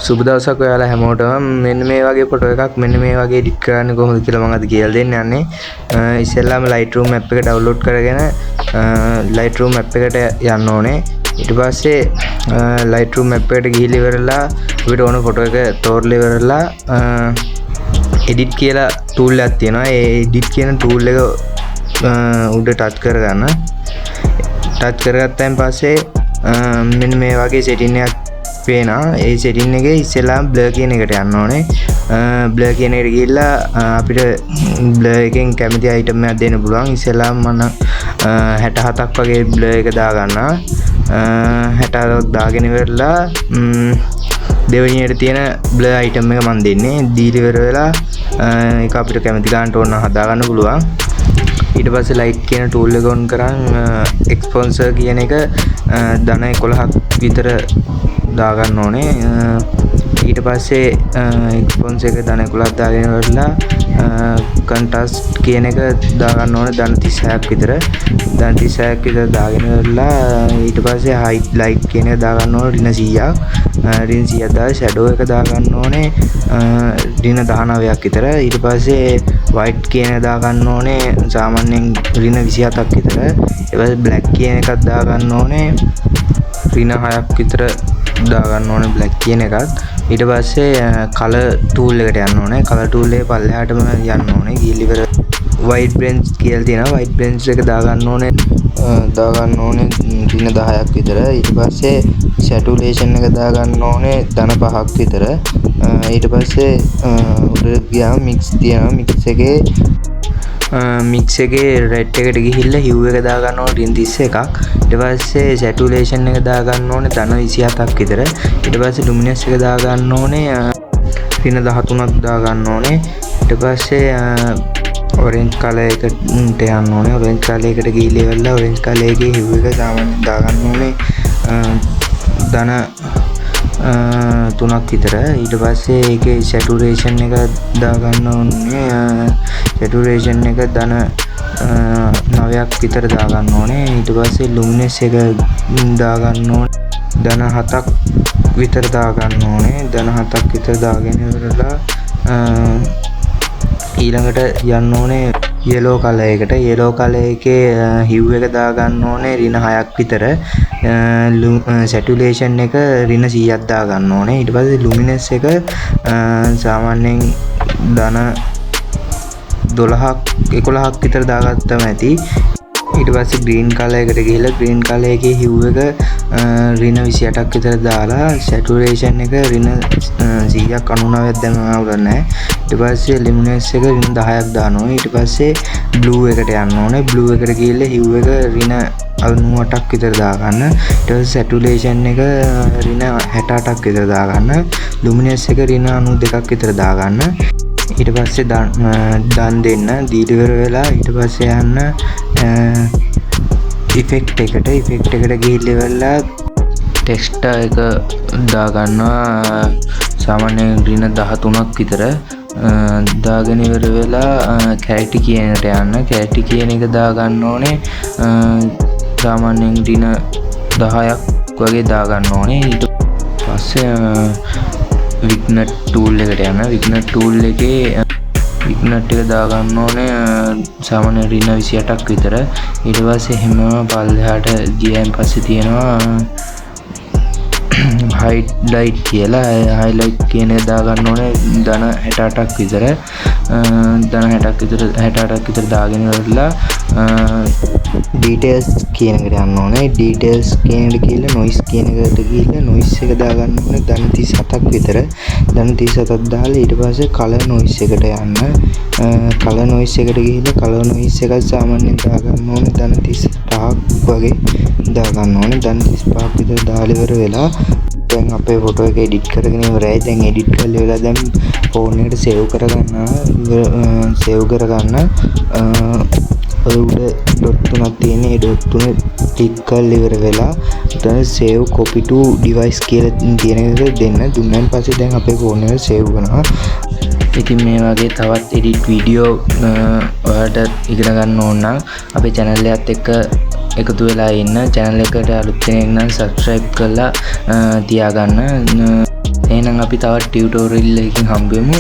සුබ දවසක් ඔයාලා හැමෝටම. මෙන්න මේ වගේ ෆොටෝ එකක් මෙන්න මේ වගේ එඩිට් කරන්න කොහොමද කියලා මම අද කියලා දෙන්න යන්නේ. ඉස්සෙල්ලාම Lightroom app එක download කරගෙන Lightroom app එකට යන්න ඕනේ. ඊට පස්සේ Lightroom app එකට ගිහිල්ලා ඉවරලා අපිට ඕන ෆොටෝ එක තෝරලා ඉවරලා edit කියලා tool එකක් තියෙනවා. ඒ edit කියන tool එක උඩ touch කරගන්න. touch කරගත්තාන් පස්සේ මෙන්න මේ වගේ setting එකක් පේනවා. ඒ setting එකේ ඉස්සෙල්ලාම blur කියන එකට යන්න ඕනේ. blur කියන එකට ගිහිල්ලා අපිට blur එකෙන් කැමති item එකක් දෙන්න පුළුවන්. ඉස්සෙල්ලාම මම 67ක් වගේ blur එක දාගන්නවා. 67ක් දාගෙන ඉවරලා දෙවෙනියට තියෙන blur item එක මම දෙන්නේ. දීලා ඉවර වෙලා ඒක අපිට කැමති ගන්නට ඕන හදා ගන්න පුළුවන්. ඊට පස්සේ light කියන tool එක on කරන් exposure කියන එක ධන 11ක් විතර දා ගන්න ඕනේ. ඊට පස්සේ exposure එක ධන 11ක් දාගෙන ඉවරලා contrast කියන එක දා ගන්න ඕනේ ධන 36ක් විතර. ධන 36ක් විතර දාගෙන ඉවරලා ඊට පස්සේ highlight කියන එක දා ගන්න ඕනේ ඍණ 100ක්. ඍණ 100ක් දාලා shadow එක දා ගන්න ඕනේ ඍණ 19ක් විතර. ඊට පස්සේ white කියන එක දා ගන්න ඕනේ සාමාන්‍යයෙන් ඍණ 27ක් විතර. ඊට පස්සේ black කියන එකක් දා ගන්න ඕනේ ඍණ 6ක් විතර දා ගන්න ඕනේ black කියන එකත්. ඊට පස්සේ color tool එකට යන්න ඕනේ. color tool එකේ පල්ලෙහාටම යන්න ඕනේ. ගිහින් ඉවර white balance කියලා තියෙනවා. white balance එක දා ගන්න ඕනේ ඍණ 10ක් විතර. ඊට පස්සේ saturation එක දා ගන්න ඕනේ ධන 5ක් විතර. ඊට පස්සේ උඩට ගියාම mix තියෙනවා. mix එකේ red එකට ගිහිල්ලා hue එක දා ගන්න ඕනේ ඍණ 31ක්. ඊට පස්සේ saturation එක දා ගන්න ඕනේ ධන 27ක් විතර. ඊට පස්සේ luminance එක දා ගන්න ඕනේ ඍණ 13ක් දා ගන්න ඕනේ. ඊට පස්සේ orange color එකට යන්න ඕනේ. orange color එකට ගිහිල්ලා ඉවරලා orange color එකේ hue එක සාමාන්‍යයෙන් දා ගන්න ඕනේ ධන 3ක් විතර. ඊට පස්සේ ඒකේ saturation එක දා ගන්න ඕනේ saturation එක ධන 9ක් විතර දා ගන්න ඕනේ. ඊට පස්සේ luminance එක දා ගන්න ඕනේ ධන 7ක් විතර දා ගන්න ඕනේ. ධන 7ක් විතර දාගෙන ඉවරලා ඊළඟට යන්න ඕනේ yellow color එකට. yellow color එකේ hue එක දා ගන්න ඕනේ ඍණ 6ක් විතර. saturation එක ඍණ 100ක් දා ගන්න ඕනේ. ඊට පස්සේ luminance එක සාමාන්‍යයෙන් ධන 12ක් 11ක් විතර දාගත්තම ඇති. ඊට පස්සේ green color එකට ගිහිල්ලා green color එකේ hue එක ඍණ 28ක් විතර දාලා saturation එක ඍණ 100ක් 99ක් දැන් අවුලක් නැහැ. ඊට පස්සේ luminance එක ඍණ 10ක් දානවා. ඊට පස්සේ blue එකට යන්න ඕනේ. blue එකට ගිහිල්ලා hue එක ඍණ 98ක් විතර දා ගන්න. ඊට පස්සේ saturation එක ඍණ 68ක් විතර දා ගන්න. luminance එක ඍණ 92ක් විතර දා ගන්න. ඊට පස්සේ දන් දෙන්න දීලා ඉවර වෙලා ඊට පස්සේ යන්න effect එකට ගිහිල්ලා ඉවරලා texture එක දා ගන්නවා සාමාන්‍යයෙන් ඍණ 13ක් විතර. දාගෙන ඉවර වෙලා clarity කියන එකට යන්න. clarity කියන එක දා ගන්න ඕනේ සාමාන්‍යයෙන් ඍණ 10ක් වගේ දා ගන්න ඕනේ. ඊට පස්සේ vignette tool එකට යන්න. vignette tool එකේ vignette එක දා ගන්න ඕනේ සාමාන්‍ය ඍණ 28ක් විතර. ඊට පස්සේ හැමම පල්ලෙහාට ගියන් පස්සේ තියෙනවා highlight කියලා. highlight කියන එක දා ගන්න ඕනේ ධන 68ක් විතර. ධන 68ක් විතර දාගෙන ඉවරලා details කියන එකට යන්න ඕනේ. details කියන එකට ගිහලා noise කියන එකට ගිහලා noise එක දා ගන්න ඕනේ ධන 37ක් විතර. ධන 37ක් දාලා ඊට පස්සේ color noise එකට යන්න. color noise එකට ගිහලා color noise එක සාමාන්‍යයෙන් දා ගන්න ඕනේ ධන 35ක් වගේ දා ගන්න ඕනේ. ධන 35ක් විතර දාලා ඉවර වෙලා දැන් අපේ ෆොටෝ එක එඩිට් කරගෙන ඉවරයි. දැන් එඩිට් කරලා ඉවරලා දැන් ෆෝන් එකට සේව් කරගන්න. උඩ ඩොට් තුනක් තියෙන. ඒ ඩොට් තුන ක්ලික් කරලා ඉවර වෙලා එතන save copy to device කියලා තියෙන එක දෙන්න. දුන්නාන් පස්සේ දැන් අපේ ෆෝන් එකට සේව් වෙනවා. ඉතින් මේ වගේ තවත් edit video ඔයාලට ඉගෙන ගන්න ඕන නම් අපේ channel එකත් එක්ක එකතු වෙලා ඉන්න. channel එකට අලුත් කෙනෙක් නම් subscribe කරලා තියාගන්න. එහෙනම් අපි තවත් ටියුටෝරියල් එකකින් හම්බෙමු.